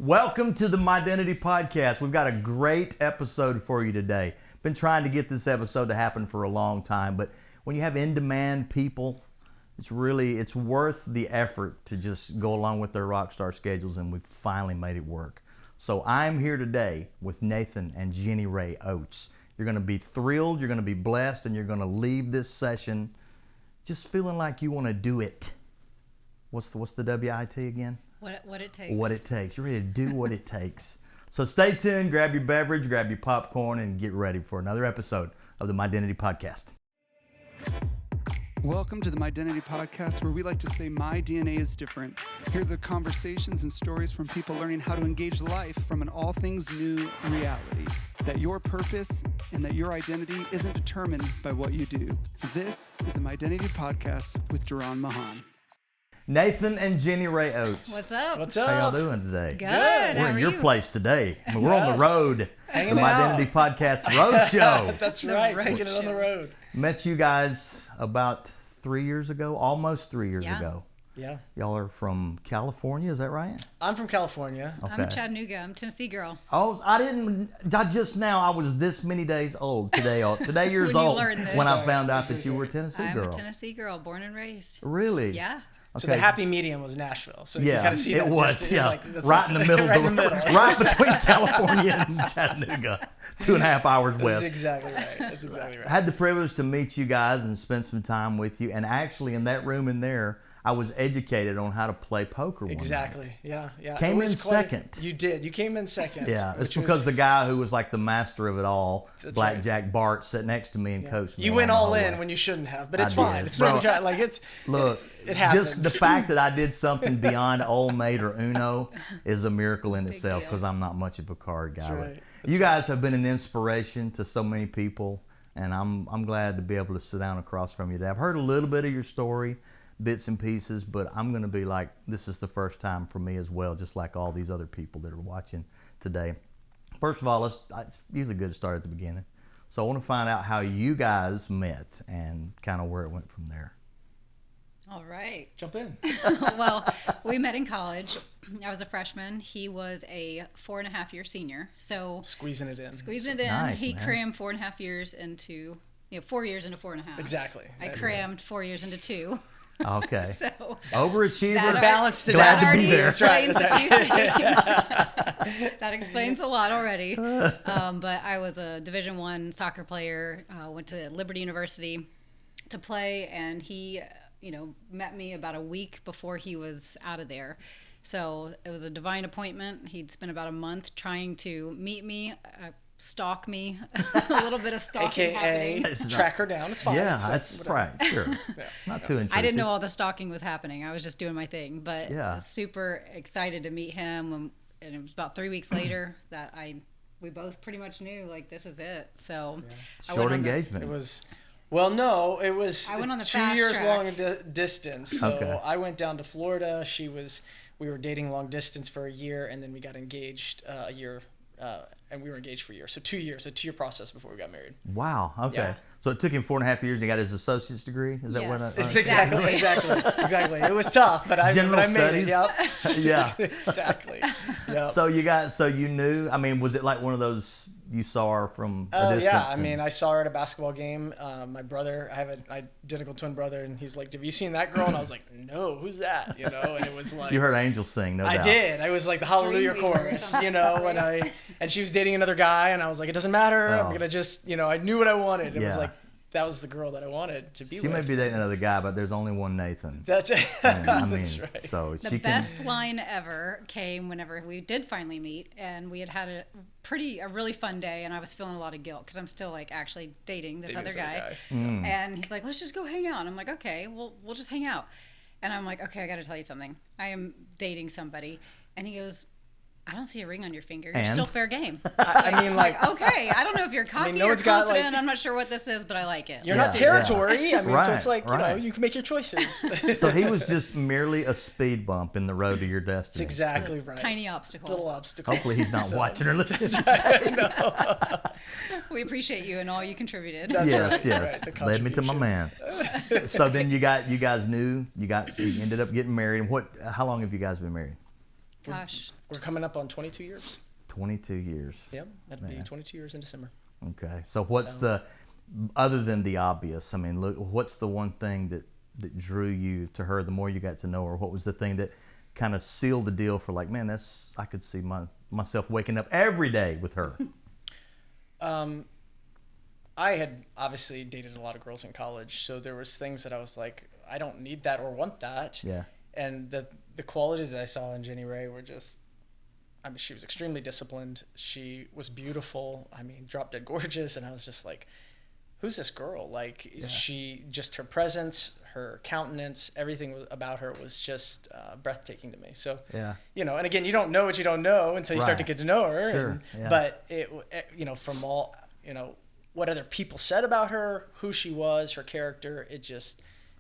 Welcome to the My Identity Podcast. We've got a great episode for you today. Been trying to get this episode to happen for a long time, but when you have in-demand people, it's worth the effort to just go along with their rock star schedules, and we've finally made it work. So I'm here today with Nathan and Jenni Rae Oates. You're going to be thrilled, you're going to be blessed, and you're going to leave this session just feeling like you want to do it. What's the WIT again? What it takes. What it takes. You're ready to do what it takes. So stay tuned, grab your beverage, grab your popcorn, and get ready for another episode of the My Identity Podcast. Welcome to the My Identity Podcast, where we like to say my DNA is different. Hear the conversations and stories from people learning how to engage life from an all things new reality. That your purpose and that your identity isn't determined by what you do. This is the My Identity Podcast with Duran Mahan. Nathan and Jenni Rae Oates. What's up? What's up? How y'all doing today? Good. We're How in are your you? place today. I mean, we're on the road. Hanging the My out. Identity Podcast Road Show. That's The right, road taking it on the show. road. Met you guys about 3 years ago, almost 3 years ago. Yeah. Y'all are from California, is that right? I'm from California. Okay. I'm Chattanooga. I'm a Tennessee girl. Oh, I was this many days old today years When you old learned this. when I found out that you were a Tennessee I'm girl. a Tennessee girl, born and raised. Really? Yeah. So the happy medium was Nashville. So you Yeah, kind of see it that was. distance. Yeah, It's right in the middle, right in the middle. right between California and Chattanooga, 2.5 hours That's west. exactly right. That's exactly I right. had the privilege to meet you guys and spend some time with you, and actually in that room in there, I was educated on how to play poker. One Exactly. night. Yeah. Yeah. Came It was in quite- second. You did. You came in second. Yeah, it's which was- because the guy who was like the master of it all, That's Blackjack Bart, sat next to me and coached me. you along went the all whole in way. when you shouldn't have, but I it's did. fine. It's Bro, not like it's. Look, It happens. just the fact that I did something beyond Old Maid or Uno is a miracle in itself, deal. because I'm not much of a card guy. right. But you guys have been an inspiration to so many people, and I'm glad to be able to sit down across from you today. I've heard a little bit of your story, bits and pieces, but I'm going to be like, this is the first time for me as well, just like all these other people that are watching today. First of all, it's usually good to start at the beginning. So I want to find out how you guys met and kind of where it went from there. All right. Jump in. Well, we met in college. I was a freshman. He was a 4.5-year senior. So Squeezing it in. squeezing it in. Nice, He man. crammed 4.5 years into, 4 years into 4.5. Exactly. I crammed 4 years into 2. Okay. So Overachiever. that balanced it Glad out. to already be there. explains That's a few things. That explains a lot already. But I was a Division I soccer player. Went to Liberty University to play, and he, met me about a week before he was out of there. So it was a divine appointment. He'd spent about a month trying to meet me, stalk me, a little bit of stalking happening. AKA track her down. It's fine. Yeah, It's that's whatever. right. Sure. Not too intrusive. I didn't know all the stalking was happening. I was just doing my thing, but Yeah. I was super excited to meet him. And it was about 3 weeks later that we both pretty much knew, like, this is it. So I Short went on the- engagement. It was, well, no, it was I went on the 2 fast years track. long distance. So Okay. I went down to Florida. We were dating long distance for a year, and then we got engaged a year, and we were engaged for a year. So 2 years, a 2-year process before we got married. Wow. Okay. Yeah. So it took him 4.5 years and he got his associate's degree? Is that what Yes. It's Exactly. exactly. It was tough, but I General made it. studies? Yep. Yeah. Exactly. Yep. So you knew, I mean, was it like one of those you saw her from a Oh distance? yeah, I and- mean, I saw her at a basketball game. My brother, I have an identical twin brother, and he's like, "Have you seen that girl?" And I was like, "No, who's that?" And it was like You heard angels sing, no I doubt. did. I was like the Hallelujah Dreamweaver or chorus, something. and she was dating another guy, and I was like, it doesn't matter. Oh. I'm gonna just, I knew what I wanted. It was Yeah. like that was the girl that I wanted to be She with. may be dating another guy, but there's only one Nathan. That's it. And, I mean, That's right. so The she can. best line ever came whenever we did finally meet, and we had a really fun day, and I was feeling a lot of guilt because I'm still like actually dating this other guy. And he's like, let's just go hang out. And I'm like, okay, we'll just hang out. And I'm like, okay, I got to tell you something. I am dating somebody. And he goes, I don't see a ring on your finger. You're And? still fair game. I mean, like, Okay, I don't know if you're cocky no or one's got, confident. like- I'm not sure what this is, but I like it. you're Yeah. not territory. I mean, so it's Right, like, right. you can make your choices. So he was just merely a speed bump in the road to your destiny. That's exactly right. Tiny obstacle. Little obstacle. Hopefully he's not So- watching or listening. We appreciate you and all you contributed. That's Yes, right, yes. right, the Led me to my contribution. man. So then you guys knew, you ended up getting married. And how long have you guys been married? Gosh. We're coming up on 22 years. 22 years. Yep, that'd be 22 years in December. Okay. So what's other than the obvious, I mean, look, what's the one thing that drew you to her the more you got to know her? What was the thing that kind of sealed the deal for like, man, I could see myself waking up every day with her? I had obviously dated a lot of girls in college, so there was things that I was like, I don't need that or want that. Yeah. And the qualities I saw in Jenni Rae were just, I mean, she was extremely disciplined. She was beautiful. I mean, drop dead gorgeous. And I was just like, who's this girl? Like, she, just her presence, her countenance, everything about her was just breathtaking to me. So, you know, and again, you don't know what you don't know until you start to get to know her. Sure. But it, you know, from all, you know, what other people said about her, who she was, her character, it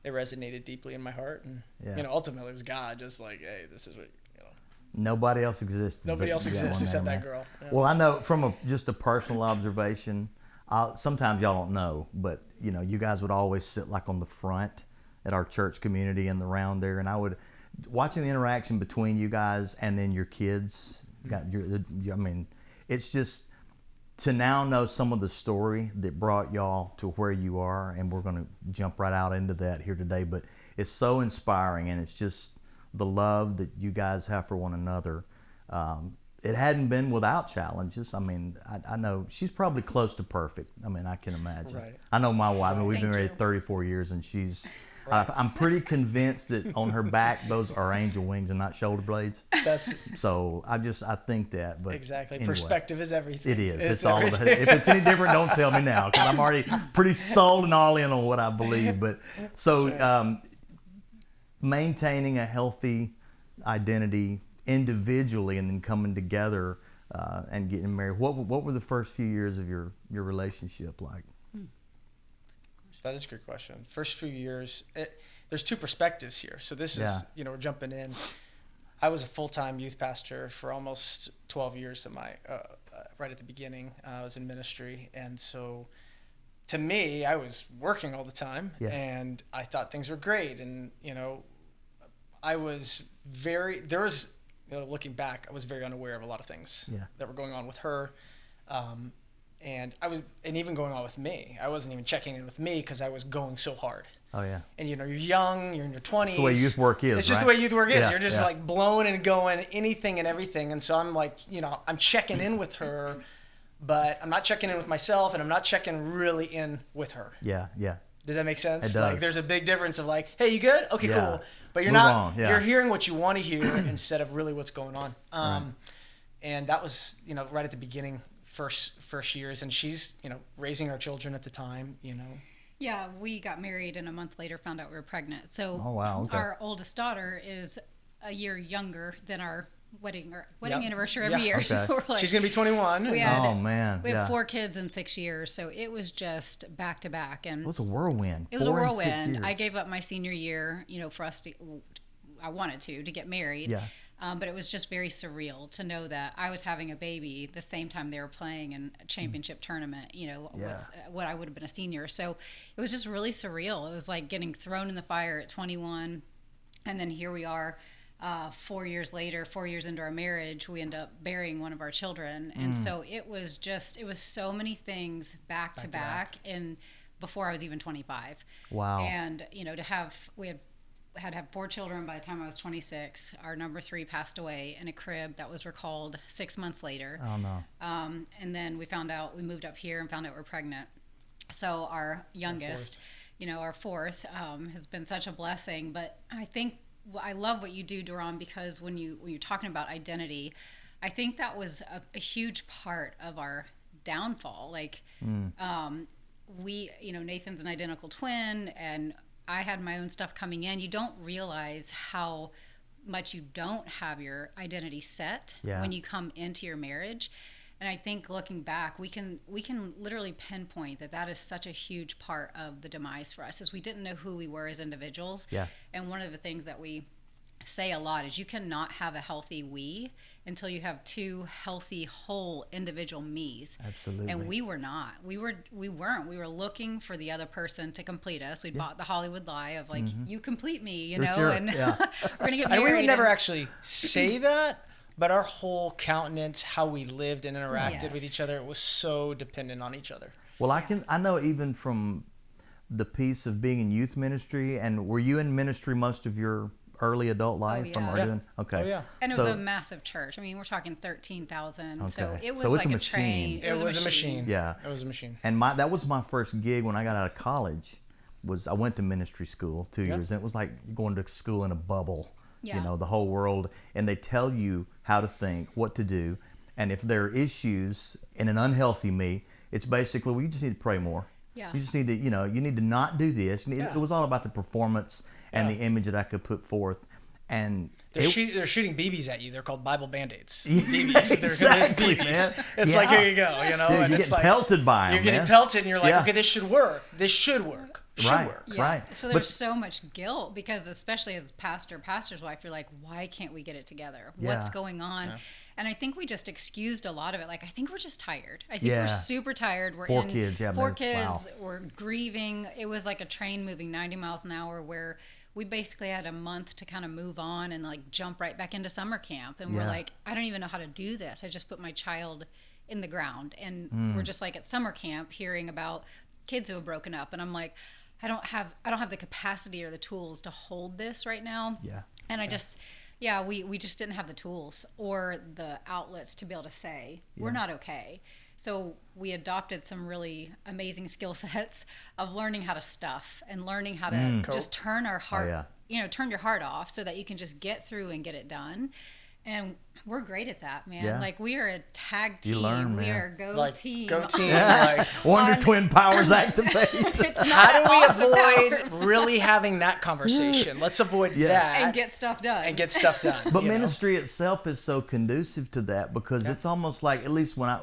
resonated deeply in my heart. And, you know, ultimately it was God just like, hey, this is what, you know. Nobody else existed. Nobody else exists except that girl. Yeah. Well, I know from just a personal observation, sometimes y'all don't know, but, you know, you guys would always sit like on the front at our church community and around there. And I would, watching the interaction between you guys and then your kids, I mean, it's just, to now know some of the story that brought y'all to where you are, and we're going to jump right out into that here today, but it's so inspiring, and it's just the love that you guys have for one another. It hadn't been without challenges. I mean, I know she's probably close to perfect. I mean, I can imagine. Right. I know my wife, I mean, we've been Thank married you. 34 years, and she's... I'm pretty convinced that on her back, those are angel wings and not shoulder blades. That's So I think that. But exactly. anyway, Perspective is everything. it is. It's all about. If it's any different, don't tell me now, because I'm already pretty sold and all in on what I believe. But so maintaining a healthy identity individually and then coming together and getting married. What were the first few years of your relationship like? That is a good question. First few years, there's two perspectives here. So this is, you know, we're jumping in. I was a full-time youth pastor for almost 12 years of my, right at the beginning. I was in ministry. And so to me, I was working all the time and I thought things were great. And, you know, looking back, I was very unaware of a lot of things that were going on with her. And even going on with me. I wasn't even checking in with me because I was going so hard. Oh, yeah. And, you know, you're young, you're in your 20s. It's the way youth work is, It's just right? the way youth work is. Yeah, You're just like blowing and going, anything and everything. And so I'm like, you know, I'm checking in with her, but I'm not checking in with myself, and I'm not checking really in with her. Yeah. Does that make sense? It does. Like, there's a big difference of like, hey, you good? Okay, cool. But you're Move not, on, you're hearing what you want to hear instead of really what's going on. Right. And that was, you know, right at the beginning, first years. And she's, you know, raising our children at the time, you know. Yeah, we got married and a month later found out we were pregnant. So Oh, wow, okay. our oldest daughter is a year younger than our wedding anniversary every year. Okay. So we're like, She's going to be 21. we had, Oh, man. we had 4 kids in 6 years. So it was just back to back. And It was a whirlwind. it was a 4 and 6 whirlwind. years. I gave up my senior year, you know, for us to, I wanted to get married. Yeah. But it was just very surreal to know that I was having a baby the same time they were playing in a championship tournament, you know, with what I would have been a senior. So it was just really surreal. It was like getting thrown in the fire at 21. And then here we are 4 years later, 4 years into our marriage, we end up burying one of our children. And so it was so many things back to back and before I was even 25. Wow. And, you know, we had to have 4 children by the time I was 26. Our number 3 passed away in a crib that was recalled 6 months later. Oh, no. And then we moved up here and found out we're pregnant. So our youngest, you know, our 4th, has been such a blessing. But I think I love what you do, Duran, because when you're talking about identity, I think that was a huge part of our downfall. Like, you know, Nathan's an identical twin, and I had my own stuff coming in. You don't realize how much you don't have your identity set when you come into your marriage. And I think looking back, we can literally pinpoint that is such a huge part of the demise for us, is we didn't know who we were as individuals. Yeah. And one of the things that we say a lot is you cannot have a healthy we until you have 2 healthy whole individual me's. Absolutely. And we were not. We weren't. We were looking for the other person to complete us. We bought the Hollywood lie of like, you complete me, you know, sure. and Yeah. we're gonna get And married. we would never actually say that, but our whole countenance, how we lived and interacted Yes. with each other, it was so dependent on each other. Well, I know even from the piece of being in youth ministry, and were you in ministry most of your early adult life? yeah. Or Yeah. doing, okay. Oh, yeah. And it was So- a massive church. I mean, we're talking 13,000. Okay. So it was So it's like a a train. machine. It was a machine. Yeah. It was a machine. And that was my first gig when I got out of college. I went to ministry school 2 Yeah. years, and it was like going to school in a bubble. Yeah. You know, the whole world, and they tell you how to think, what to do, and if there are issues in an unhealthy me, it's basically, well, you just need to pray more. Yeah. You just need to, you need to not do this. Yeah. It was all about the performance and Yeah. the image that I could put forth, and They're shooting BBs at you. They're called Bible Band-Aids. Yeah, BBs. They're exactly, BBs. man. It's Yeah. like, here you go, you know? Dude, and you it's get like, pelted by them. you're getting man. pelted, and you're like, Yeah. okay, this should work. This should work. Should Right. work. Yeah. Right. So But- there's so much guilt because, especially as pastor's wife, you're like, why can't we get it together? What's Yeah. going on? And I think we just excused a lot of it. Like, I think we're just tired. I think Yeah. we're super tired. We're 4 in kids, yeah, 4 man, kids. wow. We're grieving. It was like a train moving 90 miles an hour where we basically had a month to kind of move on and like jump right back into summer camp. And we're Yeah. like, I don't even know how to do this. I just put my child in the ground. And Mm. we're just like at summer camp hearing about kids who have broken up. And I'm like, I don't have the capacity or the tools to hold this right now. Yeah. And I just, we just didn't have the tools or the outlets to be able to say, we're not okay. So we adopted some really amazing skill sets of learning how to stuff and learning how to just turn our heart, yeah. turn your heart off so that you can just get through and get it done. And we're great at that, man. Yeah. Like, we are a tag team. You learn, we man. are go Like, team. go team. Like, Wonder On- Twin powers activate. It's not how do we awesome avoid power. really having that conversation? Let's avoid that and get stuff done. and get stuff done. But you know? ministry itself is so conducive to that because it's almost like, at least when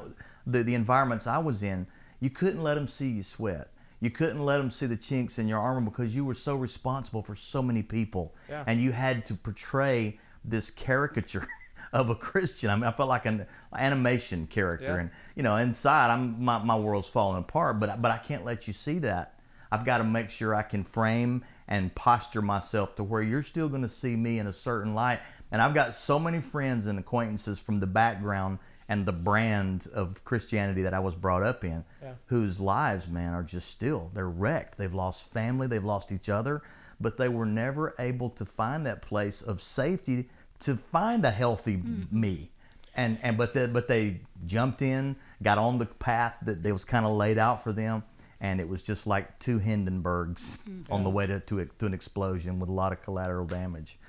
the environments I was in, you couldn't let them see you sweat. You couldn't let them see the chinks in your armor because you were so responsible for so many people. Yeah. And you had to portray this caricature of a Christian. I mean, I felt like an animation character. Yeah. And, inside, my world's falling apart, but I can't let you see that. I've got to make sure I can frame and posture myself to where you're still going to see me in a certain light. And I've got so many friends and acquaintances from the background and the brand of Christianity that I was brought up in, whose lives, man, are just still, they're wrecked. They've lost family, they've lost each other, but they were never able to find that place of safety to find a healthy me. But they jumped in, got on the path that was kind of laid out for them, and it was just like 2 Hindenburgs on the way to an explosion with a lot of collateral damage.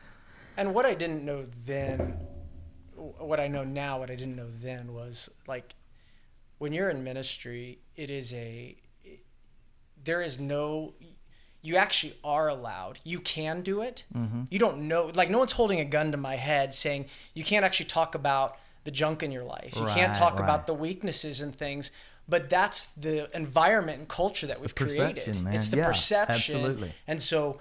And what I didn't know then, what I know now, what I didn't know then was, like, when you're in ministry, you actually are allowed. You can do it. Mm-hmm. You don't know, like, no one's holding a gun to my head saying you can't actually talk about the junk in your life. You can't talk about the weaknesses and things. But that's the environment and culture that we've created. Man. It's the Yeah, perception. absolutely. And so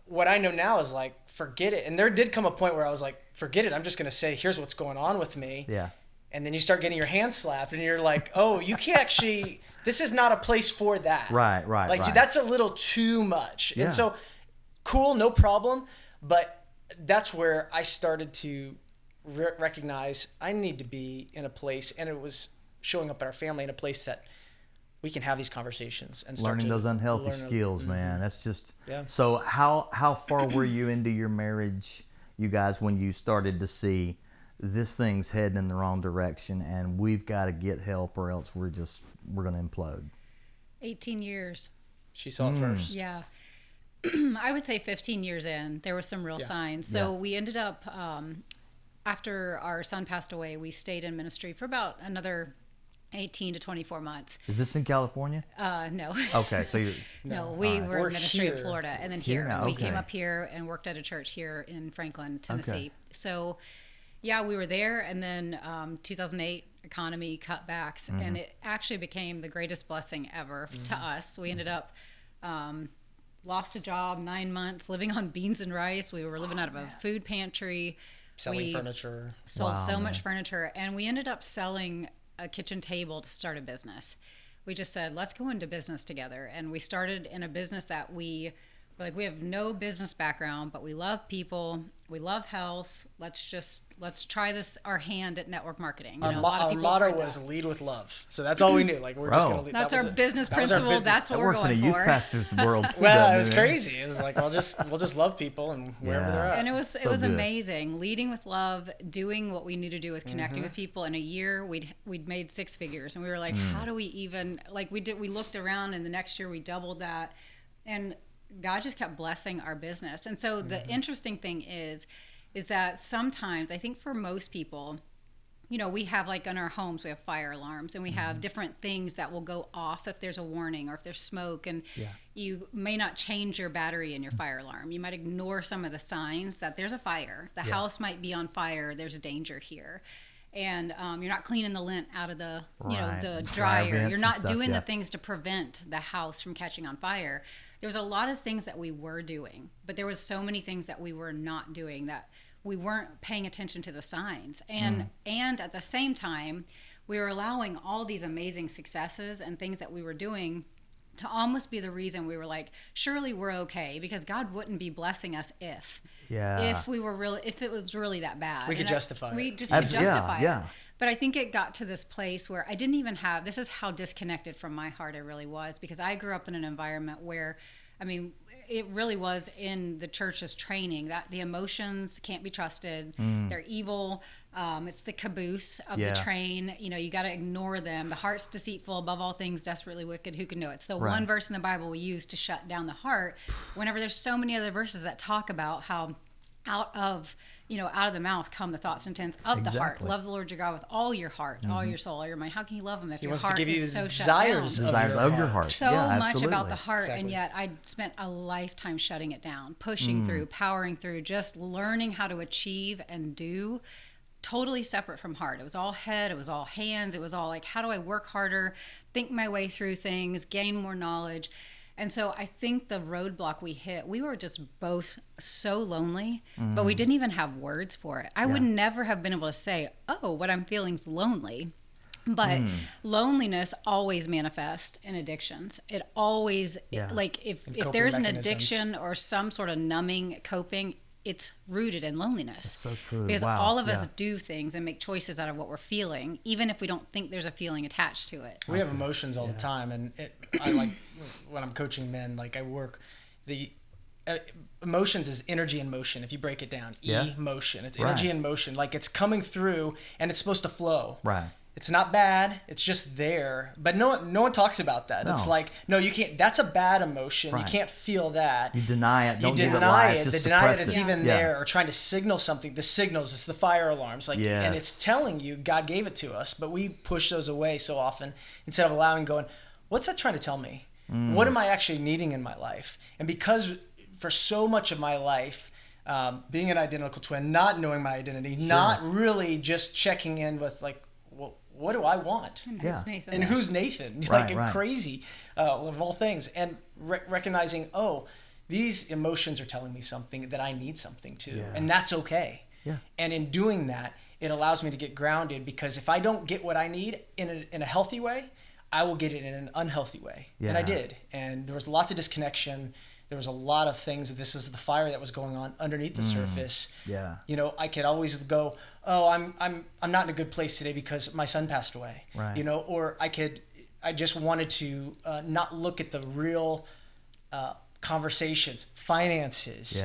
what I know now is, like, forget it. And there did come a point where I was like, forget it. I'm just going to say, here's what's going on with me. Yeah. And then you start getting your hand slapped and you're like, oh, you can't actually, this is not a place for that. Right. Like, that's a little too much. Yeah. And so, cool, no problem. But that's where I started to recognize I need to be in a place, and it was showing up in our family in a place that we can have these conversations and start learning to those unhealthy learn skills, man. That's just Yeah. So how far were you into your marriage, you guys, when you started to see this thing's heading in the wrong direction and we've got to get help or else we're going to implode? 18 years. She saw it first. Yeah. I would say 15 years in, there were some real signs. So we ended up, after our son passed away, we stayed in ministry for about another 18 to 24 months. Is this in California? No. Okay, so you No, we were We're in ministry in here. Florida, and then Here here. now, We okay. came up here and worked at a church here in Franklin, Tennessee. Okay. So, yeah, we were there, and then 2008 economy cutbacks, and it actually became the greatest blessing ever to us. We ended up lost a job, 9 months, living on beans and rice. We were living out of a food pantry. Selling We furniture. sold so much furniture, and we ended up selling a kitchen table to start a business. We just said, let's go into business together, and we started in a business that we We're like, we have no business background, but we love people. We love health. Let's try this, our hand at network marketing. You know, Our motto was lead with love. So that's all we knew. Like, we're just going to lead. That's our business principle. That's what That we're works in going a youth for. pastor's world. Well, it was crazy. It was like, we'll just love people and wherever they're at. And it was good. amazing. Leading with love, doing what we knew to do with connecting with people. In a year, we'd made 6 figures, and we were like, how do we even, like, we looked around, and the next year we doubled that, and God just kept blessing our business. And so the interesting thing is that sometimes, I think for most people, you know, we have, like, in our homes, we have fire alarms, and we have different things that will go off if there's a warning or if there's smoke, and you may not change your battery in your fire alarm. You might ignore some of the signs that there's a fire. The house might be on fire. There's danger here. And you're not cleaning the lint out of the, you know, the dryer. You're not doing the things to prevent the house from catching on fire. There was a lot of things that we were doing, but there was so many things that we were not doing, that we weren't paying attention to the signs. And at the same time, we were allowing all these amazing successes and things that we were doing to almost be the reason we were like, surely we're okay, because God wouldn't be blessing us if it was really that bad. We could justify it. We just could justify it. Yeah. But I think it got to this place where I didn't even have, this is how disconnected from my heart I really was, because I grew up in an environment where, I mean, it really was in the church's training that the emotions can't be trusted. They're evil. It's the caboose of the train. You know, you got to ignore them. The heart's deceitful above all things, desperately wicked. Who can know it? It's the one verse in the Bible we use to shut down the heart, whenever there's so many other verses that talk about how out of the mouth come the thoughts and intents of the heart. Love the Lord your God with all your heart, all your soul, all your mind. How can you love him if your heart is so shut down? Desires of your heart. So much about the heart, and yet I spent a lifetime shutting it down, pushing through, powering through, just learning how to achieve and do, totally separate from heart. It was all head, it was all hands, it was all like, how do I work harder, think my way through things, gain more knowledge. And so I think the roadblock we hit, we were just both so lonely, but we didn't even have words for it. I would never have been able to say, oh, what I'm feeling is lonely. But loneliness always manifests in addictions. It always, like if there's an addiction or some sort of numbing, coping, it's rooted in loneliness. That's so true. Because all of us do things and make choices out of what we're feeling, even if we don't think there's a feeling attached to it. We have emotions all the time, and I like when I'm coaching men, like I work the emotions is energy in motion. If you break it down, emotion, it's energy in motion. Like it's coming through, and it's supposed to flow. Right. It's not bad. It's just there. But no one talks about that. No. It's like, no, you can't. That's a bad emotion. Right. You can't feel that. You deny it. Don't you give deny it life. it. Just They deny that suppress it's even there, or trying to signal something. The signals, it's the fire alarms. Like, and it's telling you God gave it to us, but we push those away so often instead of allowing, going, what's that trying to tell me? What am I actually needing in my life? And because for so much of my life, being an identical twin, not knowing my identity, not really just checking in with like, what do I want? And who's Nathan? And who's Nathan? Crazy of all things. And recognizing, these emotions are telling me something that I need something too. Yeah. And that's okay. Yeah. And in doing that, it allows me to get grounded, because if I don't get what I need in a healthy way, I will get it in an unhealthy way. Yeah. And I did. And there was lots of disconnection. There was a lot of things. This is the fire that was going on underneath the surface. Yeah. You know, I could always go, I'm not in a good place today because my son passed away. Right. You know, or I just wanted to not look at the real conversations, finances,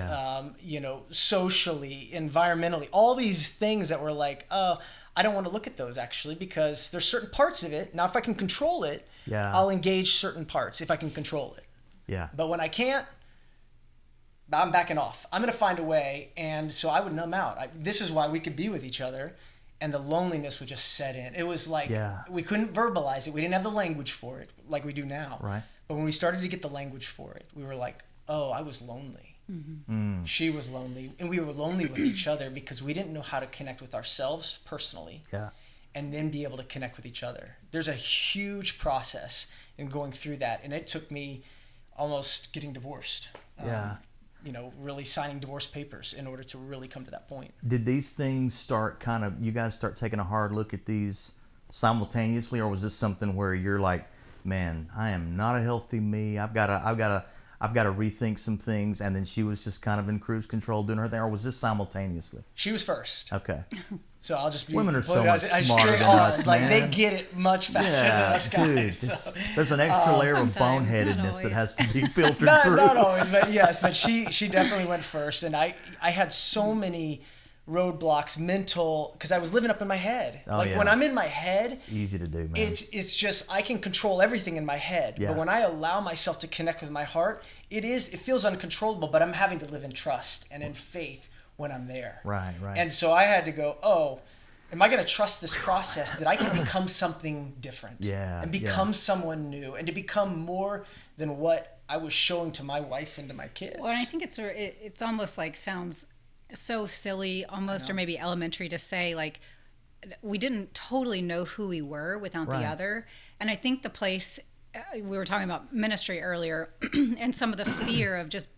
you know, socially, environmentally, all these things that were like, I don't want to look at those actually, because there's certain parts of it. Now, if I can control it, I'll engage certain parts if I can control it. Yeah. But when I can't, I'm backing off. I'm going to find a way. And so I would numb out. This is why we could be with each other, and the loneliness would just set in. It was like we couldn't verbalize it. We didn't have the language for it like we do now. Right. But when we started to get the language for it, we were like, oh, I was lonely. Mm-hmm. She was lonely. And we were lonely with each other because we didn't know how to connect with ourselves personally. Yeah. And then be able to connect with each other. There's a huge process in going through that. And it took me almost getting divorced. You know, really signing divorce papers in order to really come to that point. Did these things start you guys start taking a hard look at these simultaneously, or was this something where you're like, man, I am not a healthy me. I've got I've got to rethink some things, and then she was just kind of in cruise control doing her thing, or was this simultaneously? She was first. Okay. So I'll just be Women are so completely much honest. smarter Straight than on. us, Like, they man. get it much faster than us guys. Dude, so. there's an extra layer of Sometimes, not boneheadedness that always. has to be filtered not, through. not always, but yes, but she definitely went first, and I had so many roadblocks, mental, because I was living up in my head. Oh, like yeah. when I'm in my head, It's easy to do, man. it's just I can control everything in my head. Yeah. But when I allow myself to connect with my heart, it feels uncontrollable, but I'm having to live in trust and in faith when I'm there. Right. And so I had to go, oh, am I going to trust this process that I can become something different? Yeah, And become someone new, and to become more than what I was showing to my wife and to my kids. Well, and I think it's almost like sounds so silly, almost, or maybe elementary to say, like, we didn't totally know who we were without Right. the other. And I think the place, we were talking about ministry earlier, and some of the fear of just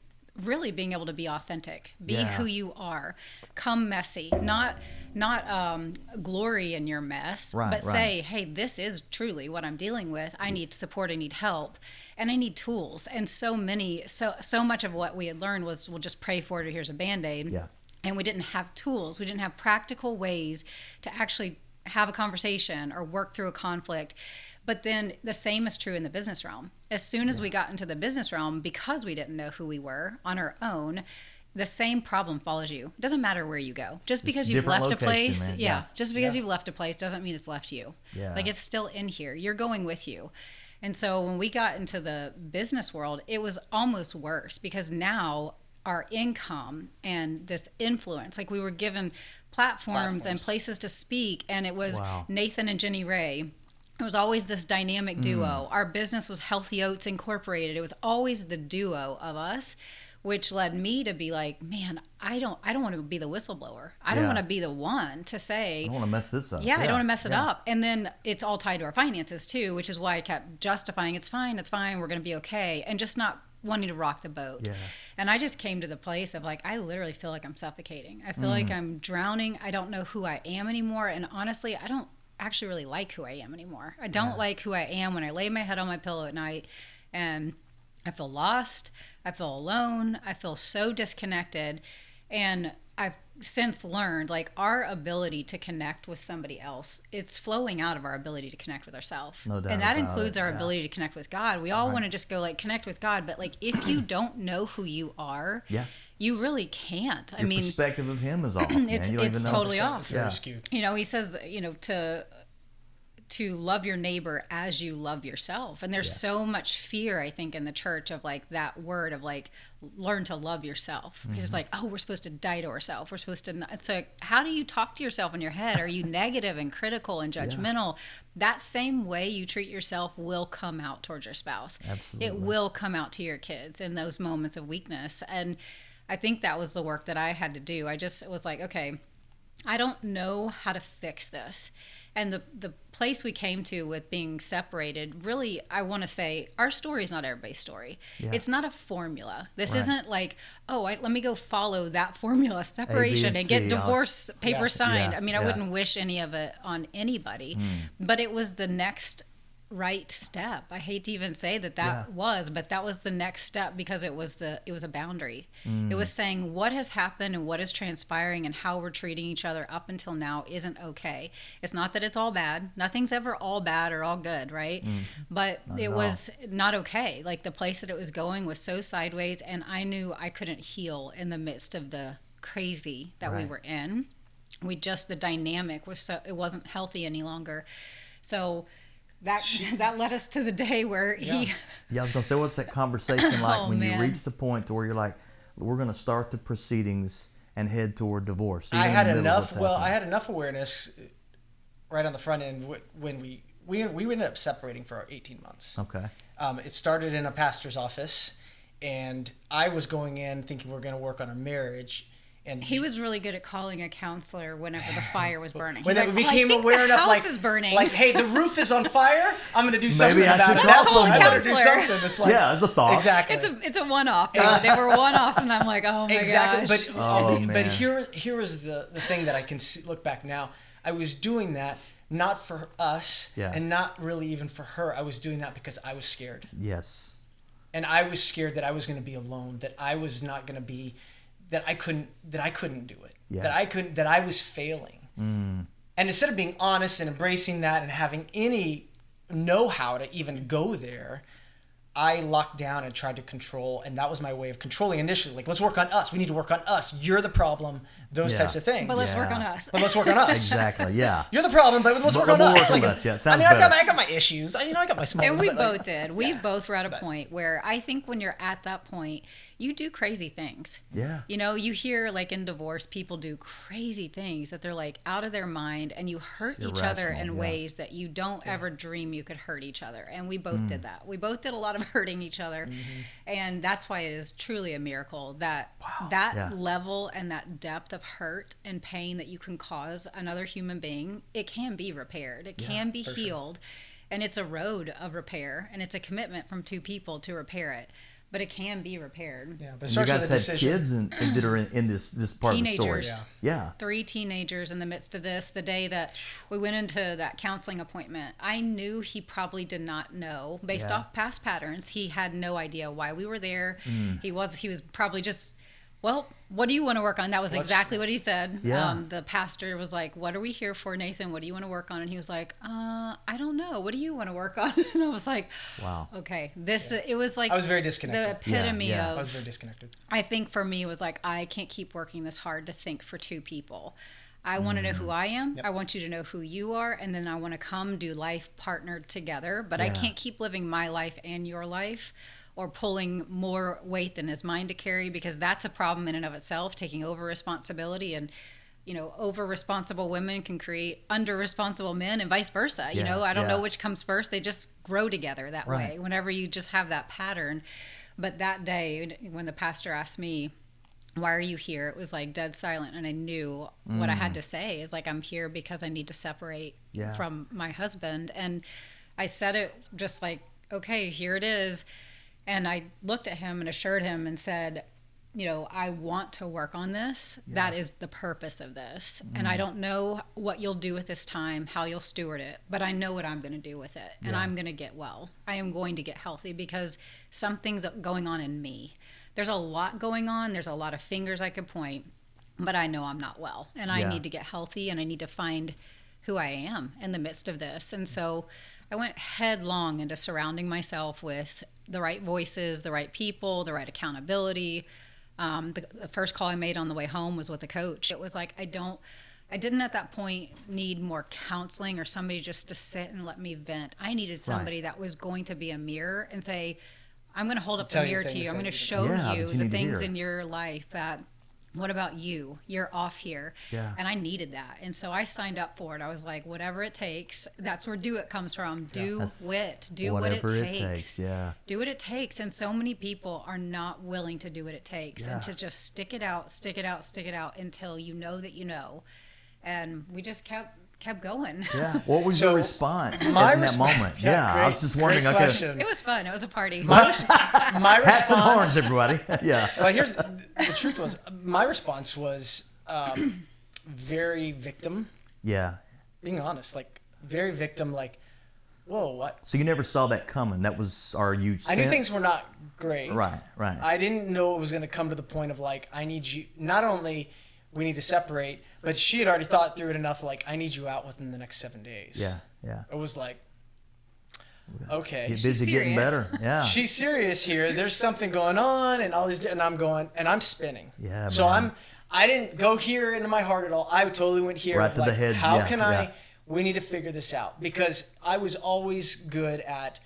really being able to be authentic, be Yeah. who you are, come messy, not glory in your mess, Right, but right. say, hey, this is truly what I'm dealing with. I need support, I need help, and I need tools. And so much of what we had learned was, we'll just pray for it, or here's a Band-Aid. Yeah. And we didn't have tools. We didn't have practical ways to actually have a conversation or work through a conflict. But then the same is true in the business realm. As soon as we got into the business realm, because we didn't know who we were on our own, the same problem follows you. It doesn't matter where you go. Just because you've different left a location, place, man. yeah, Yeah. just because you've left a place doesn't mean it's left you. Yeah. Like, it's still in here. You're going with you. And so when we got into the business world, it was almost worse, because now our income and this influence, like, we were given platforms and places to speak, and it was Wow. Nathan and Jenni Rae. It was always this dynamic duo. Our business was Healthy Oats Incorporated. It was always the duo of us, which led me to be like, man, I don't want to be the whistleblower. I don't Yeah. want to be the one to say, I don't want to mess this up. yeah, I don't want to mess it up. And then it's all tied to our finances too, which is why I kept justifying, it's fine, we're going to be okay, and just not wanting to rock the boat. Yeah. And I just came to the place of, like, I literally feel like I'm suffocating. I feel like I'm drowning. I don't know who I am anymore. And honestly, I don't actually really like who I am anymore. I don't like who I am when I lay my head on my pillow at night, and I feel lost. I feel alone. I feel so disconnected. And I've since learned, like, our ability to connect with somebody else, it's flowing out of our ability to connect with ourselves. No doubt And that about includes it, our yeah. ability to connect with God. We all want to just go, like, connect with God, but, like, if you don't know who you are, Yeah. you really can't. Your perspective of him is off. it's man. You don't even know. totally off. It's very Yeah. skewed. You know, he says, you know, to love your neighbor as you love yourself. And there's so much fear, I think, in the church of, like, that word of, like, learn to love yourself. Because it's like, oh, we're supposed to die to ourselves. We're supposed to not. It's like, how do you talk to yourself in your head? Are you negative and critical and judgmental? That same way you treat yourself will come out towards your spouse. Absolutely. It will come out to your kids in those moments of weakness. And I think that was the work that I had to do. I just was like, okay, I don't know how to fix this. And the place we came to with being separated, really, I want to say, our story is not everybody's story. Yeah. It's not a formula. This Right. isn't like, oh, let me go follow that formula, separation, and get C, divorce papers signed. Yeah, I mean, I yeah. wouldn't wish any of it on anybody, but it was the next right step. I hate to even say that was, but that was the next step, because it was a boundary. It was saying what has happened and what is transpiring and how we're treating each other up until now isn't okay. It's not that it's all bad. Nothing's ever all bad or all good, right? But it was not okay. Like, the place that it was going was so sideways, and I knew I couldn't heal in the midst of the crazy that we Right. were in. The dynamic was it wasn't healthy any longer. So that led us to the day where he Yeah, I was gonna say, what's that conversation like Oh, when man. you reach the point to where you're like, we're gonna start the proceedings and head toward divorce? I even had in the middle of enough. what's Well, I happening? had enough awareness right on the front end when we ended up separating for 18 months. Okay. It started in a pastor's office, and I was going in thinking we're going to work on our marriage. And he was really good at calling a counselor whenever the fire was burning. when He's it like, became I think aware the enough, house like, is burning. like, hey, the roof is on fire. I'm going to do something Maybe I about should it. call That's all. I someone. better do Counselor. something. It's like, Yeah, it's a thought. Exactly. it's a one-off. They were one-offs, and I'm like, oh my Exactly. gosh. But Oh, but man. here was the thing that I can look back now. I was doing that not for us, Yeah. and not really even for her. I was doing that because I was scared. Yes. And I was scared that I was going to be alone, that I was not going to be, that I couldn't do it, that I was failing. And instead of being honest and embracing that and having any know-how to even go there, I locked down and tried to control, and that was my way of controlling initially. Like, let's work on us. We need to work on us. You're the problem. Those types of things. But let's work on us. But let's work on us. Exactly. Yeah. You're the problem, but let's work on us. Like, Yeah, I mean, I got my issues. I got my small And ones. we but, both like, did. We both were at a point where I think when you're at that point, you do crazy things. Yeah. You know, you hear like in divorce, people do crazy things that they're like out of their mind, and you hurt each other in ways that you don't ever dream you could hurt each other. And we both did that. We both did a lot of hurting each other. And that's why it is truly a miracle that level and that depth of hurt and pain that you can cause another human being, it can be repaired. It can be healed. And it's a road of repair, and it's a commitment from two people to repair it. But it can be repaired. Yeah, but And you guys had kids that are in this part Teenagers. of the story. Yeah. 3 teenagers in the midst of this. The day that we went into that counseling appointment, I knew he probably did not know, based off past patterns. He had no idea why we were there. He was probably just, well, what do you want to work on? That was exactly what he said. Yeah. The pastor was like, what are we here for, Nathan? What do you want to work on? And he was like, I don't know. What do you want to work on? And I was like, wow. Okay. It was like, I was very disconnected. The epitome of, I was very disconnected. I think for me, it was like, I can't keep working this hard to think for 2 people. I want to know who I am. Yep. I want you to know who you are. And then I want to come do life partnered together. But I can't keep living my life and your life, or pulling more weight than is mine to carry, because that's a problem in and of itself, taking over responsibility. And, you know, over responsible women can create under responsible men, and vice versa. You know, I don't know which comes first. They just grow together that way whenever you just have that pattern. But that day when the pastor asked me, why are you here? It was like dead silent. And I knew what I had to say is like, I'm here because I need to separate from my husband. And I said it just like, okay, here it is. And I looked at him and assured him and said, you know, I want to work on this. That is the purpose of this. And I don't know what you'll do with this time, how you'll steward it, but I know what I'm going to do with it. And I'm going to get well. I am going to get healthy, because something's going on in me. There's a lot going on. There's a lot of fingers I could point, but I know I'm not well. And I need to get healthy, and I need to find who I am in the midst of this. And so I went headlong into surrounding myself with the right voices, the right people, the right accountability. The first call I made on the way home was with a coach. It was like, I didn't at that point need more counseling or somebody just to sit and let me vent. I needed somebody that was going to be a mirror and say, I'm going to hold up the mirror to you. I'm going to show you the things in your life that, what about you? You're off here. Yeah. And I needed that. And so I signed up for it. I was like, whatever it takes. That's where Do It comes from. Do-WIT. Do what it takes. Yeah. Do what it takes. And so many people are not willing to do what it takes and to just stick it out until you know that you know. And we just kept going. Yeah. What was your response in that moment? I was just wondering. Okay. It was fun. It was a party. My response. Hats and horns, everybody. Yeah. Well, here's the truth was, my response was very victim. Yeah. Being honest, like very victim, like, whoa, what? So you never saw that coming. That was our huge I knew things were not great. Right. I didn't know it was going to come to the point of like, I need you, not only we need to separate, but she had already thought through it enough, like, I need you out within the next 7 days. Yeah. It was like, okay. Get busy getting better. Yeah. She's serious here. There's something going on, and all these, and I'm spinning. Yeah. So I didn't go here into my heart at all. I totally went here. Right to the head. How can we need to figure this out, because I was always good at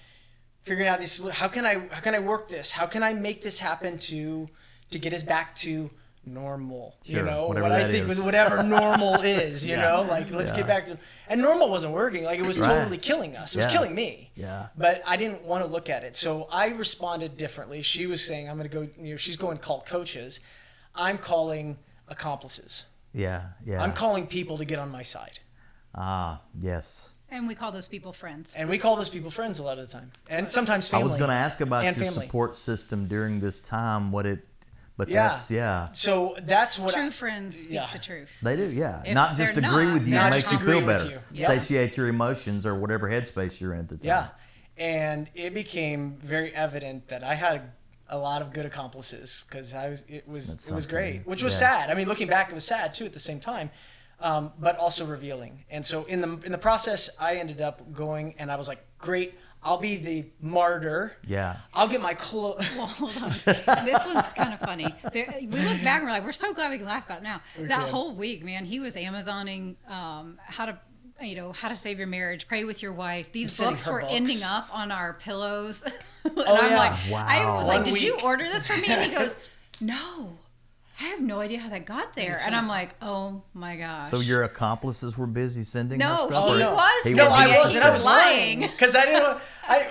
figuring out these. How can I work this? How can I make this happen to get us back to normal? Sure, you know what I think was whatever normal is. You know, like let's get back to. And normal wasn't working. Like it was totally killing us. It was killing me. Yeah. But I didn't want to look at it, so I responded differently. She was saying, "I'm going to go." You know, she's going to call coaches. I'm calling accomplices. Yeah. I'm calling people to get on my side. Ah, yes. And we call those people friends. And we call those people friends a lot of the time. And sometimes family. I was going to ask about your family. support system during this time, but So that's what true friends speak the truth. They do, yeah. If Not just agree with you, not make just you agree feel with better. you. Yeah. Satiate your emotions or whatever headspace you're in at the time. Yeah. And it became very evident that I had a lot of good accomplices because it was great, which was sad. I mean, looking back, it was sad too at the same time, but also revealing. And so in the process, I ended up going, and I was like, great, I'll be the martyr. Yeah. I'll get my clothes. Well, hold on. This one's kind of funny. We look back and we're like, we're so glad we can laugh about it now. That whole week, man, he was Amazoning how to save your marriage, pray with your wife. These books were ending up on our pillows. And I'm like, wow. I was like, One did you week. order this for me? And he goes, no. I have no idea how that got there. And I'm like, oh my gosh. So your accomplices were busy sending her No, stuff? he or- was. he No, wasn't? I wasn't. I was lying. because I didn't know. I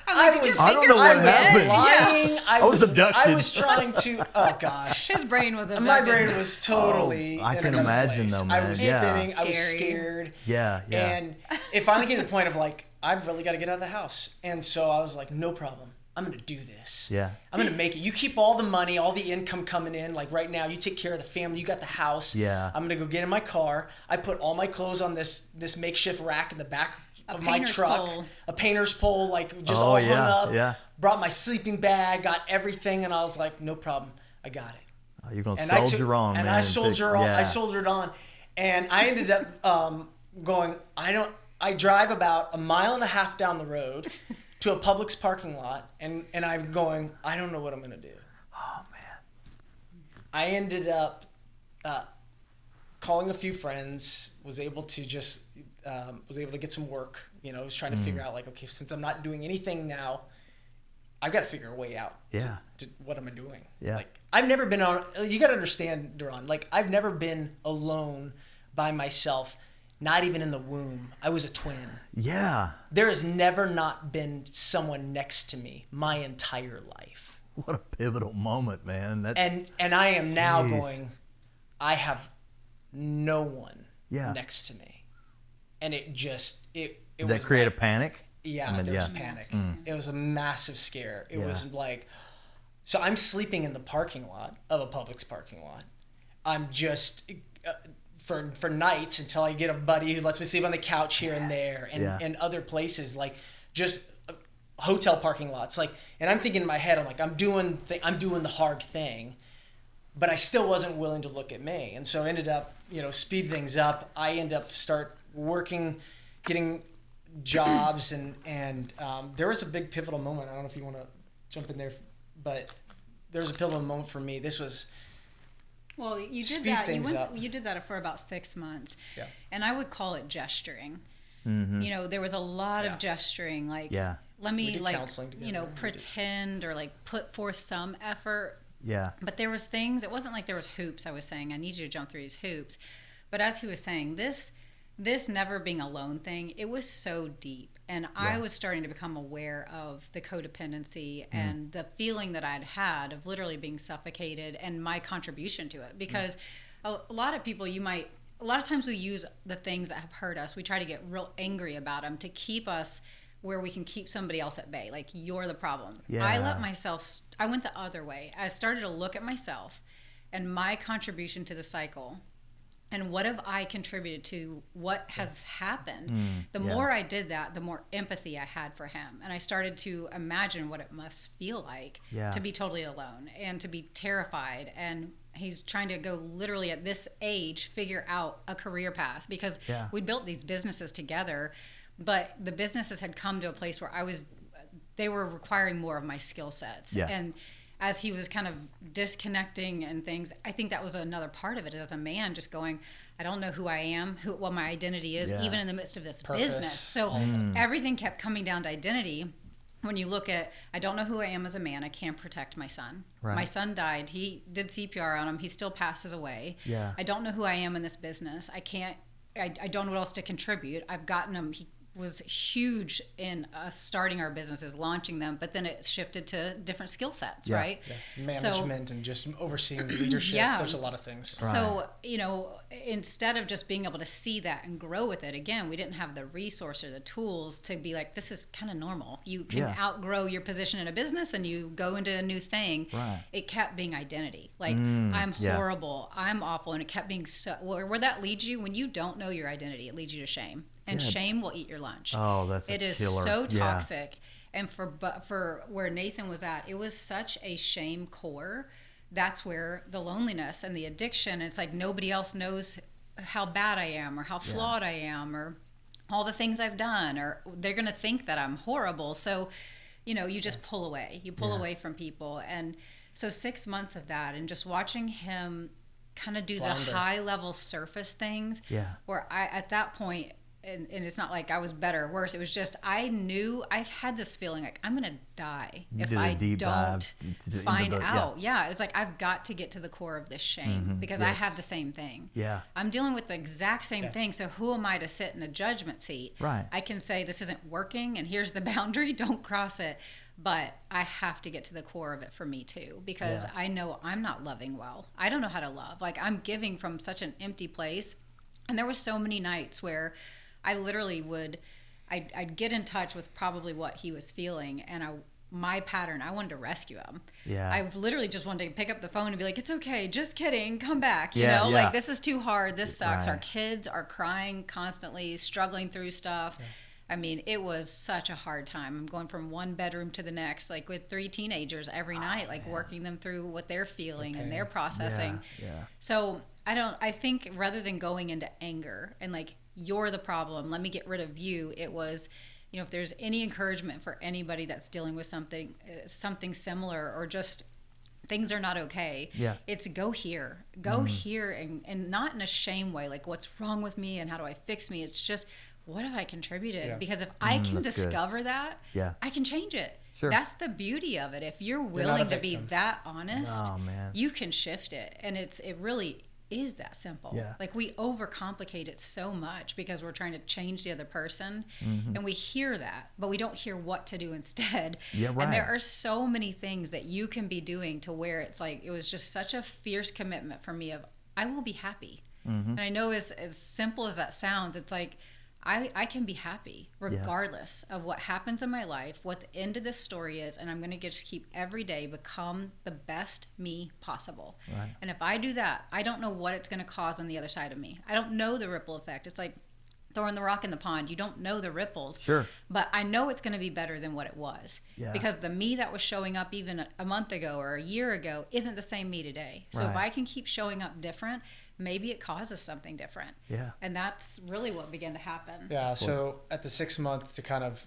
I don't know what happened. lying. I was abducted. I was trying to. Oh gosh. His brain was abducted. My brain was totally. I in can another imagine place. though, man. I was Yeah. spinning. I was Scary. scared. Yeah. And it finally came to the point of like, I've really got to get out of the house. And so I was like, no problem. I'm going to do this. Yeah. I'm going to make it. You keep all the money, all the income coming in. Like right now, you take care of the family. You got the house. Yeah. I'm going to go get in my car. I put all my clothes on this makeshift rack in the back of my painter's truck. pole. A painter's pole, like just Oh, all yeah, hung up. yeah. Brought my sleeping bag, got everything. And I was like, no problem. I got it. Oh, you're gonna And soldier on, and man. I soldier on. Yeah. I soldiered on, and I ended up going. I drive about 1.5 miles down the road to a Publix parking lot, and I'm going. I don't know what I'm gonna do. Oh man. I ended up calling a few friends. Was able to get some work. You know, I was trying to figure out like, okay, since I'm not doing anything now, I've got to figure a way out. Yeah. To what am I doing? Yeah. Like I've never been on. You got to understand, Duran. Like I've never been alone by myself. Not even in the womb. I was a twin. Yeah. There has never not been someone next to me my entire life. What a pivotal moment, man. That's And I am now Jeez. going. I have no one Yeah. next to me, and it Did that was create like, a panic? Yeah, I mean, there was yeah. panic. It was a massive scare. It Yeah. was like, so I'm sleeping in the parking lot of a Publix parking lot. I'm just for nights until I get a buddy who lets me sleep on the couch here and there, and Yeah. and other places like just hotel parking lots. Like, and I'm thinking in my head, I'm like, I'm doing the hard thing, but I still wasn't willing to look at me, and so I ended up, speed things up. I end up start working, getting jobs, and there was a big pivotal moment. I don't know if you want to jump in there, but there was a pivotal moment for me. This was Well, you did speed that. things up. You did that for about 6 months. Yeah. And I would call it gesturing. Mm-hmm. There was a lot Yeah. of gesturing. Like, Yeah. let We me did counseling together. We did. pretend or like put forth some effort. Yeah. But there was things. It wasn't like there was hoops. I was saying I need you to jump through these hoops. But as he was saying, this never being alone thing, it was so deep. And I was starting to become aware of the codependency and the feeling that I'd had of literally being suffocated and my contribution to it. Because a lot of people, a lot of times we use the things that have hurt us. We try to get real angry about them to keep us where we can keep somebody else at bay. Like, you're the problem. Yeah. I went the other way. I started to look at myself and my contribution to the cycle. And what have I contributed to what has happened? The more I did that, the more empathy I had for him. And I started to imagine what it must feel like to be totally alone and to be terrified. And he's trying to go literally at this age, figure out a career path, because we built these businesses together, but the businesses had come to a place where they were requiring more of my skill sets. Yeah. And as he was kind of disconnecting and things, I think that was another part of it as a man, just going, I don't know who I am, what my identity is, even in the midst of this business. So everything kept coming down to identity. When you look at, I don't know who I am as a man, I can't protect my son. Right. My son died. He did CPR on him. He still passes away. Yeah. I don't know who I am in this business. I don't know what else to contribute. I've gotten him. He was huge in us starting our businesses, launching them, but then it shifted to different skill sets, right? Yeah. Management and just overseeing leadership. There's a lot of things. Right. So, instead of just being able to see that and grow with it, again, we didn't have the resource or the tools to be like, this is kind of normal. You can outgrow your position in a business and you go into a new thing. Right. It kept being identity. Like, I'm horrible, I'm awful. And it kept being where that leads you, when you don't know your identity, it leads you to shame. And shame will eat your lunch. Oh, that's a It is killer. so toxic. And for where Nathan was at, it was such a shame core. That's where the loneliness and the addiction, it's like nobody else knows how bad I am or how flawed I am or all the things I've done, or they're going to think that I'm horrible. So, you just pull away. You pull away from people. And so 6 months of that, and just watching him kind of do Flounder. the high level surface things where I, at that point, and it's not like I was better or worse. It was just, I knew I had this feeling like I'm going to die if I don't find out. Yeah. It's like, I've got to get to the core of this shame because I have the same thing. Yeah. I'm dealing with the exact same thing. So who am I to sit in a judgment seat? Right. I can say this isn't working and here's the boundary. Don't cross it. But I have to get to the core of it for me too, because I know I'm not loving well. I don't know how to love. Like, I'm giving from such an empty place. And there was so many nights where I literally I'd get in touch with probably what he was feeling, and my pattern, I wanted to rescue him. Yeah. I literally just wanted to pick up the phone and be like, it's okay, just kidding, come back. Like, this is too hard, this sucks. Our kids are crying constantly, struggling through stuff. Yeah. I mean, it was such a hard time. I'm going from one bedroom to the next, like with 3 teenagers every night, like working them through what they're feeling and they're processing. Yeah. So I think rather than going into anger and like, you're the problem, let me get rid of you, it was, if there's any encouragement for anybody that's dealing with something similar, or just things are not okay, it's go here and not in a shame way, like what's wrong with me and how do I fix me. It's just, what have I contributed? Because if I can discover that, I can change it. Sure. That's the beauty of it. If you're willing to be that honest, you can shift it. And it really is that simple. Like, we overcomplicate it so much because we're trying to change the other person, and we hear that, but we don't hear what to do instead. And there are so many things that you can be doing to where it's like, it was just such a fierce commitment for me of, I will be happy. And I know as simple as that sounds, it's like, I can be happy regardless of what happens in my life, what the end of this story is, and I'm going to just keep every day become the best me possible. Right. And if I do that, I don't know what it's going to cause on the other side of me. I don't know the ripple effect. It's like throwing the rock in the pond. You don't know the ripples. Sure. But I know it's going to be better than what it was. Because the me that was showing up even a month ago or a year ago isn't the same me today. So if I can keep showing up different, maybe it causes something different. And that's really what began to happen. So at the 6 month, to kind of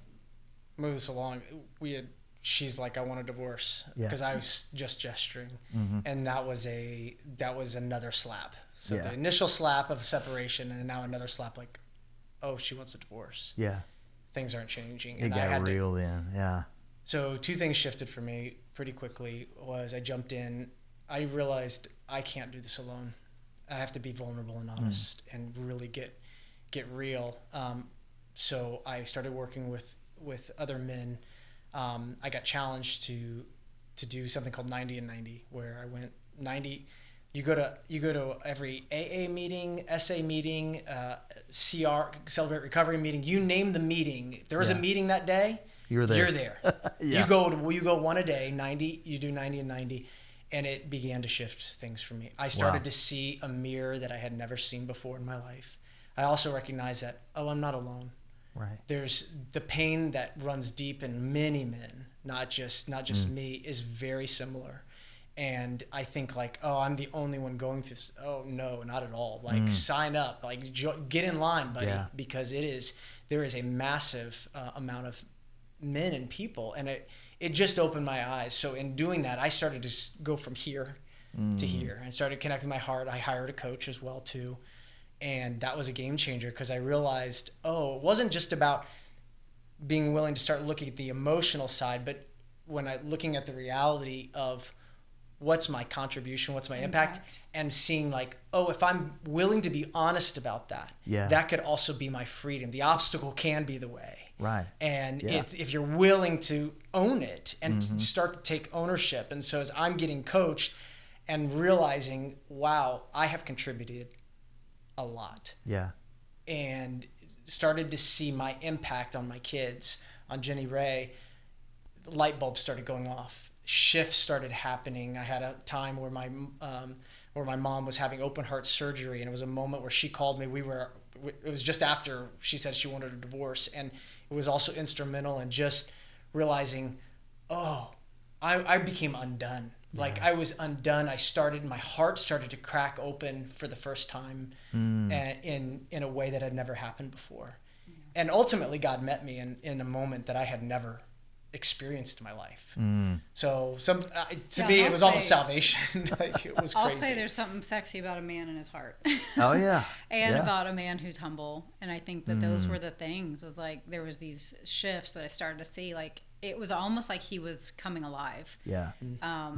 move this along, she's like, I want a divorce, because I was just gesturing. And that was another slap. So the initial slap of separation, and now another slap, like, oh, she wants a divorce. Things aren't changing. It got real then. So 2 things shifted for me pretty quickly. Was I jumped in, I realized I can't do this alone. I have to be vulnerable and honest and really get real. So I started working with other men. I got challenged to do something called 90 and 90, where I went 90. You go to every AA meeting, SA meeting, CR, Celebrate Recovery meeting. You name the meeting. If there was a meeting that day, you're there. You go one a day, 90. You do 90 and 90. And it began to shift things for me. I started to see a mirror that I had never seen before in my life. I also recognized that, I'm not alone. Right. There's the pain that runs deep in many men, not just me, is very similar. And I think like, I'm the only one going through this. Oh no, not at all. Like, sign up, like get in line, buddy, because there is a massive amount of men and people, and it just opened my eyes. So in doing that, I started to go from here to here, and started connecting my heart. I hired a coach as well too, and that was a game changer, because I realized, it wasn't just about being willing to start looking at the emotional side, but when looking at the reality of what's my contribution, what's my impact, and seeing like, if I'm willing to be honest about that, that could also be my freedom. The obstacle can be the way. Right. And if you're willing to own it and start to take ownership. And so as I'm getting coached and realizing, wow, I have contributed a lot. And started to see my impact on my kids, on Jenni Rae, light bulbs started going off. Shifts started happening. I had a time where my mom was having open heart surgery, and it was a moment where she called me. We were it was just after she said she wanted a divorce, and it was also instrumental in just realizing, I became undone. Like I was undone. My heart started to crack open for the first time, and in a way that had never happened before. And ultimately God met me in a moment that I had never experienced in my life. So to me, it was almost salvation. Like it was crazy. I'll say there's something sexy about a man and his heart. Oh yeah. And about a man who's humble. And I think that those were the things. Was like there was these shifts that I started to see. Like it was almost like he was coming alive. Yeah.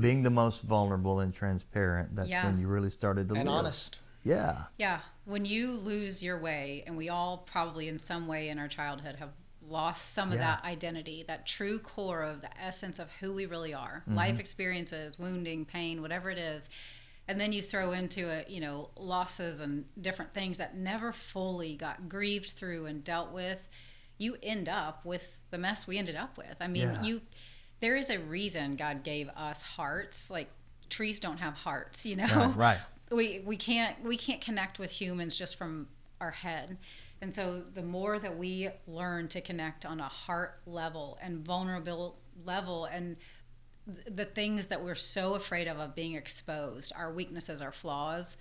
Being the most vulnerable and transparent, that's when you really started to and live. honest. Yeah. Yeah. When you lose your way, and we all probably in some way in our childhood have lost some of that identity, that true core of the essence of who we really are, life experiences, wounding, pain, whatever it is, and then you throw into it, losses and different things that never fully got grieved through and dealt with, you end up with the mess we ended up with. I mean, there is a reason God gave us hearts. Like trees don't have hearts, Right. We can't connect with humans just from our head. And so the more that we learn to connect on a heart level and vulnerable level, and the things that we're so afraid of being exposed, our weaknesses, our flaws,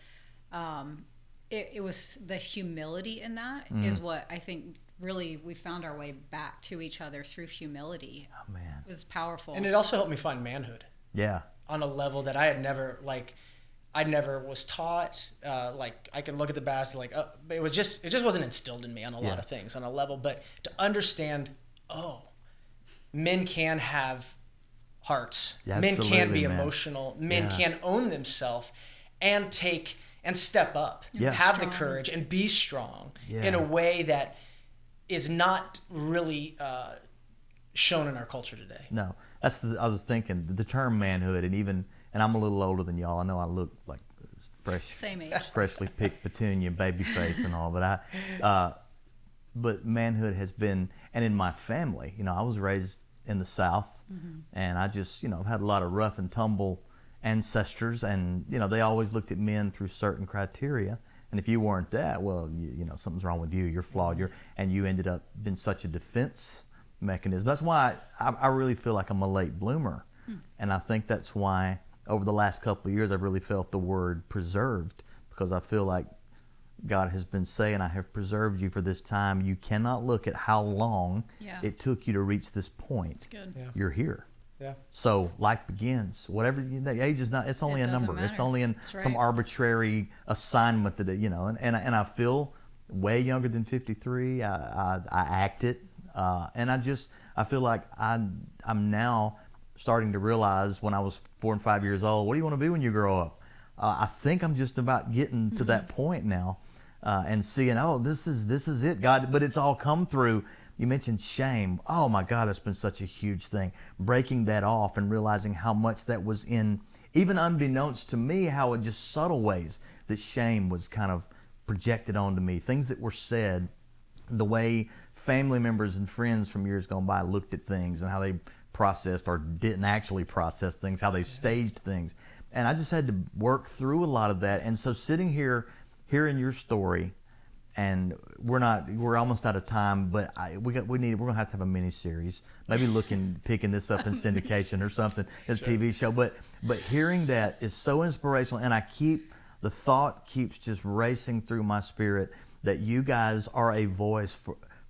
it was the humility in that is what I think really we found our way back to each other through humility. Oh man. It was powerful. And it also helped me find manhood. Yeah. On a level that I had never, I never was taught. Like I can look at the past, it just wasn't instilled in me on a lot of things on a level. But to understand, men can have hearts. Yeah, men can be man. emotional. Men can own themselves and step up. Yeah. Have Strong. the courage and be strong Yeah. in a way that is not really shown in our culture today. No, I was thinking the term manhood, and I'm a little older than y'all. I know I look like Same age. freshly picked petunia, baby face and all, but manhood has been, and in my family, I was raised in the South, and I just, I've had a lot of rough and tumble ancestors, and they always looked at men through certain criteria. And if you weren't that, well, something's wrong with you. You're flawed. And you ended up being such a defense mechanism. That's why I really feel like I'm a late bloomer. And I think that's why over the last couple of years I've really felt the word preserved, because I feel like God has been saying, I have preserved you for this time. You cannot look at how long it took you to reach this point. It's good. Yeah. You're here. Yeah. So life begins. Whatever the age is not. It's only a number. Matter. It's only in some arbitrary assignment that and I feel way younger than 53. I act it, and I feel like I'm now starting to realize when I was 4 and 5 years old. What do you want to be when you grow up? I think I'm just about getting to that point now, and seeing this is it, God. But it's all come through. You mentioned shame. Oh my God, that's been such a huge thing. Breaking that off and realizing how much that was in, even unbeknownst to me, how in just subtle ways that shame was kind of projected onto me. Things that were said, the way family members and friends from years gone by looked at things and how they processed or didn't actually process things, how they staged things. And I just had to work through a lot of that. And so sitting here, hearing your story, and we're almost out of time, but we're gonna have to have a mini series, maybe picking this up in syndication or something, a TV show. But hearing that is so inspirational, and the thought keeps just racing through my spirit that you guys are a voice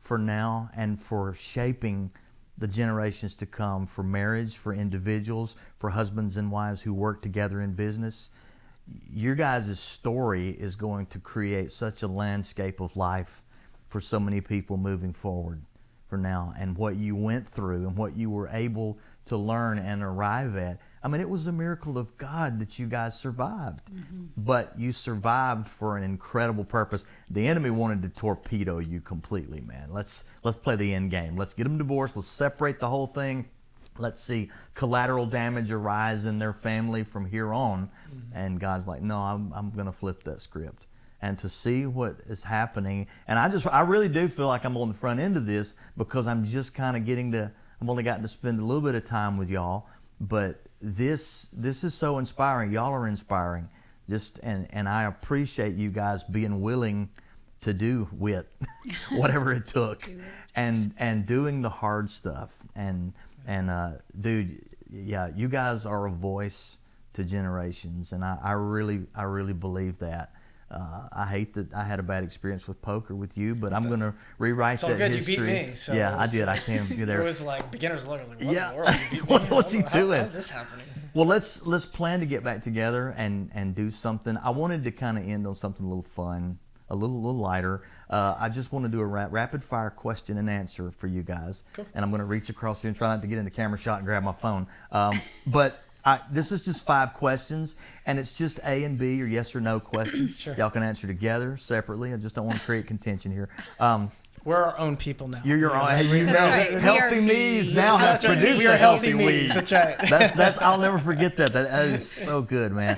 for now and for shaping the generations to come, for marriage, for individuals, for husbands and wives who work together in business. Your guys' story is going to create such a landscape of life for so many people moving forward for now. And what you went through and what you were able to learn and arrive at, I mean, it was a miracle of God that you guys survived. But you survived for an incredible purpose. The enemy wanted to torpedo you completely, man. Let's play the end game. Let's get them divorced. Let's separate the whole thing. Let's see collateral damage arise in their family from here on. And God's like, no, I'm going to flip that script. And to see what is happening, and I really do feel like I'm on the front end of this, because I'm just kind of I've only gotten to spend a little bit of time with y'all, but this is so inspiring. Y'all are inspiring. And I appreciate you guys being willing to do WIT, whatever it took, and doing the hard stuff. And dude, yeah, you guys are a voice to generations, and I really believe that. I hate that I had a bad experience with poker with you, but I'm going to rewrite that history. It's all good. You beat me. So yeah, I did. I can't get there. It was like beginner's luck. I was like, what in the world? You beat me? What's he doing? How's this happening? Well, let's plan to get back together and do something. I wanted to kind of end on something a little fun, a little lighter. I just want to do a rapid fire question and answer for you guys. Cool. And I'm going to reach across here and try not to get in the camera shot and grab my phone. But this is just 5 questions, and it's just A and B or yes or no questions. Sure. Y'all can answer together, separately. I just don't want to create contention here. We're our own people now. You're your own. You know, right. Healthy Me's now has That's right. produced We are a healthy Healthy Me's. We's. That's right. That's I'll never forget that. That is so good, man.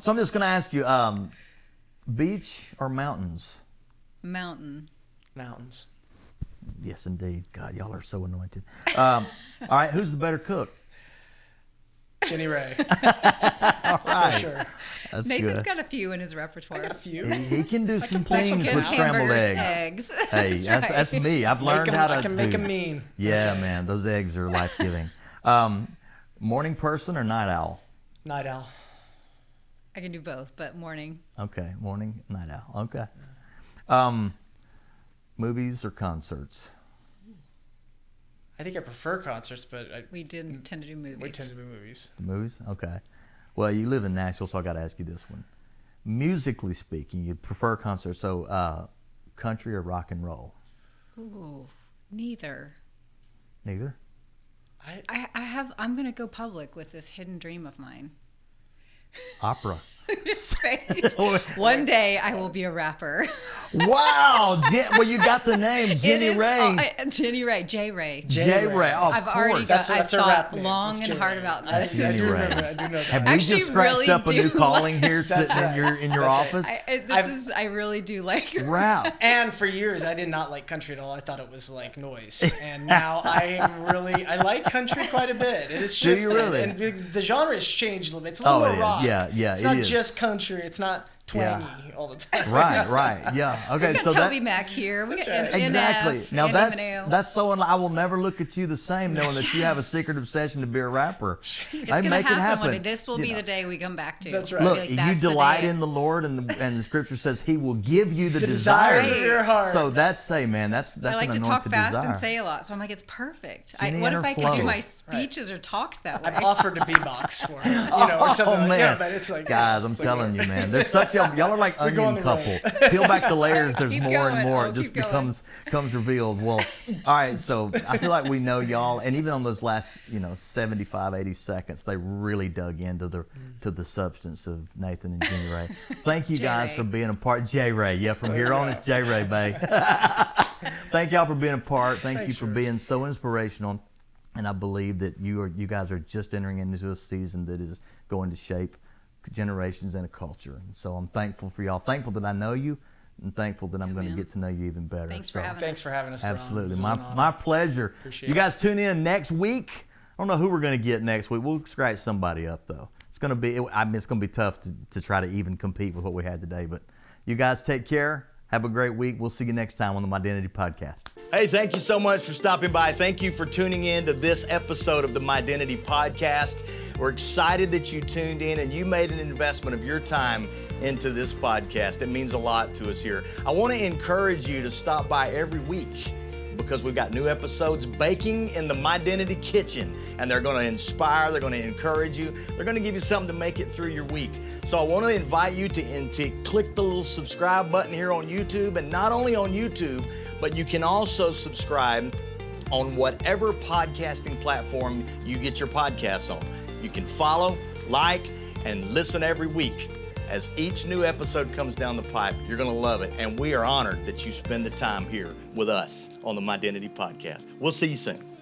So I'm just going to ask you, beach or mountains? Mountain. Mountains. Yes, indeed. God, y'all are so anointed. All right, who's the better cook? Jenni Rae. All right. For sure. That's Nathan's good. got a few in his repertoire. I got a few. He can do some pull some things good with scrambled hamburgers, eggs. eggs. Hey, that's me. I've learned how to I can make do. them mean. Yeah, That's right. man, those eggs are life-giving. Morning person or night owl? Night owl. I can do both, but morning. Okay, morning, night owl. Okay. Movies or concerts? I think I prefer concerts, but We did tend to do movies. we tend to do movies. Movies? Okay. Well, you live in Nashville, so I got to ask you this one. Musically speaking, you prefer concerts, so country or rock and roll? Ooh, neither. Neither? I'm going to go public with this hidden dream of mine. Opera. His face. One day I will be a rapper. Wow! Well, you got the name, Jenni Rae. Jenni Rae, J. Rae. J. Rae. Oh, I've of already course. got. I've That's a rap thought name. long That's and J. hard Rae. about I this. do Jenni Rae. remember. I do know that. Have we Actually, just scratched really up a new do calling here, That's sitting right. in your That's right. office? I really do like Rap. And for years, I did not like country at all. I thought it was like noise. And now I like country quite a bit. It has Do you shifted. really? And the genre has changed a little bit. It's a little Oh, more yeah. rock. Yeah, It's it not is. just country. It's not twangy all the time. Right. Yeah. Okay. We got so Toby Mac here. We got That's right. exactly. NF, Now Andy Mineo. that's so. I will never look at you the same, knowing that you have a secret obsession to be a rapper. It's Hey, going to make it happen one day. happen. This will You be know. the day we come back to. That's right. We'll Look, be you that's the delight day. in the Lord, and the Scripture says He will give you the desires desires of your heart. So that's man. That's I like an to talk anointed fast desire. and say a lot, so I'm like, it's perfect. Jenny What and if her I could do flow. my speeches or talks that way? I've offered to beatbox for her, or something Oh like man, that. But it's like, guys, I'm it's like, telling you, man. There's such y'all are like We go on onion the couple. road. Peel back the layers. There's Keep more and going. more. Oh, It just keep going. becomes revealed. Well, all right. So I feel like we know y'all, and even on those last 75, 80 seconds, they really dug into the substance of Nathan and Jenni Rae. Thank you J. guys Rae. for being a part. J. Rae, yeah. From here on, it's J. Rae, babe. Thank y'all for being a part. Thank Thanks you for for- being so inspirational. And I believe that you guys are just entering into a season that is going to shape generations and a culture. And so I'm thankful for y'all. Thankful that I know you, and thankful that I'm going to Amen. get to know you even better. Thanks for So, having Thanks for having us. Ron. absolutely, This was an honor. my pleasure. Appreciate You it. guys tune in next week. I don't know who we're going to get next week. We'll scratch somebody up though. It's going to be. It's going to be tough to try to even compete with what we had today. But you guys take care. Have a great week. We'll see you next time on the My Identity Podcast. Hey, thank you so much for stopping by. Thank you for tuning in to this episode of the My Identity Podcast. We're excited that you tuned in and you made an investment of your time into this podcast. It means a lot to us here. I want to encourage you to stop by every week, because we've got new episodes baking in the My Identity kitchen, and they're going to inspire, they're going to encourage you, they're going to give you something to make it through your week. So I want to invite you to click the little subscribe button here on YouTube, and not only on YouTube, but you can also subscribe on whatever podcasting platform you get your podcasts on. You can follow, like, and listen every week. As each new episode comes down the pipe, you're going to love it. And we are honored that you spend the time here with us on the My Identity Podcast. We'll see you soon.